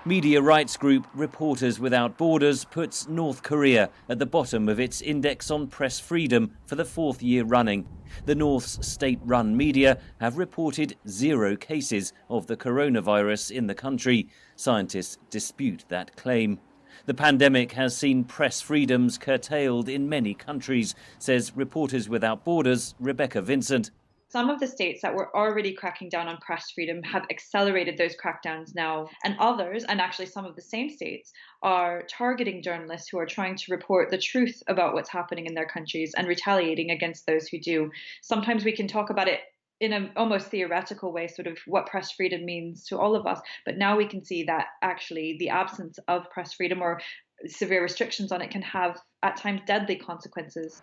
Media rights group Reporters Without Borders puts North Korea at the bottom of its index on press freedom for the fourth year running. The North's state-run media have reported 0 cases of the coronavirus in the country. Scientists dispute that claim. The pandemic has seen press freedoms curtailed in many countries, says Reporters Without Borders' Rebecca Vincent. Some of the states that were already cracking down on press freedom have accelerated those crackdowns now, and others, and actually some of the same states, are targeting journalists who are trying to report the truth about what's happening in their countries and retaliating against those who do. Sometimes we can talk about it in an almost theoretical way, sort of what press freedom means to all of us, but now we can see that actually the absence of press freedom or severe restrictions on it can have, at times, deadly consequences.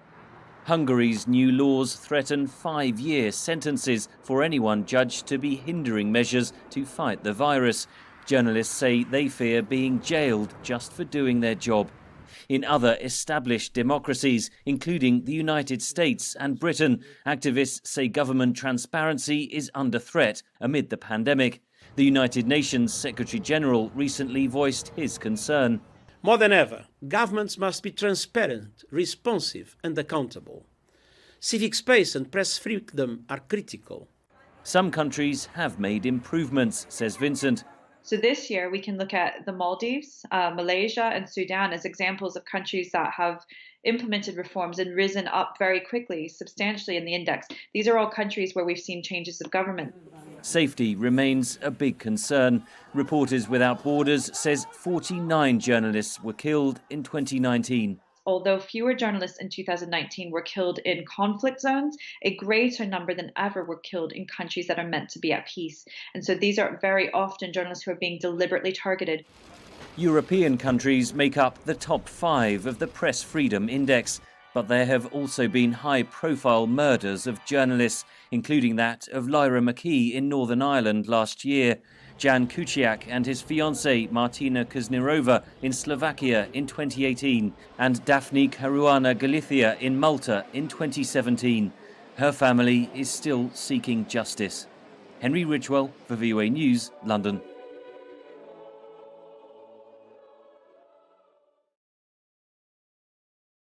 Hungary's new laws threaten 5-year sentences for anyone judged to be hindering measures to fight the virus. Journalists say they fear being jailed just for doing their job. In other established democracies, including the United States and Britain, activists say government transparency is under threat amid the pandemic. The United Nations Secretary-General recently voiced his concern. More than ever, governments must be transparent, responsive and accountable. Civic space and press freedom are critical. Some countries have made improvements, says Vincent. So this year we can look at the Maldives, Malaysia and Sudan as examples of countries that have implemented reforms and risen up very quickly, substantially in the index. These are all countries where we've seen changes of government. Safety remains a big concern. Reporters Without Borders says 49 journalists were killed in 2019. Although fewer journalists in 2019 were killed in conflict zones, a greater number than ever were killed in countries that are meant to be at peace. And so these are very often journalists who are being deliberately targeted. European countries make up the top 5 of the Press Freedom Index, but there have also been high-profile murders of journalists, including that of Lyra McKee in Northern Ireland last year, Jan Kuciak and his fiancée Martina Kuznirova in Slovakia in 2018, and Daphne Caruana Galizia in Malta in 2017. Her family is still seeking justice. Henry Ridgwell for VOA News, London.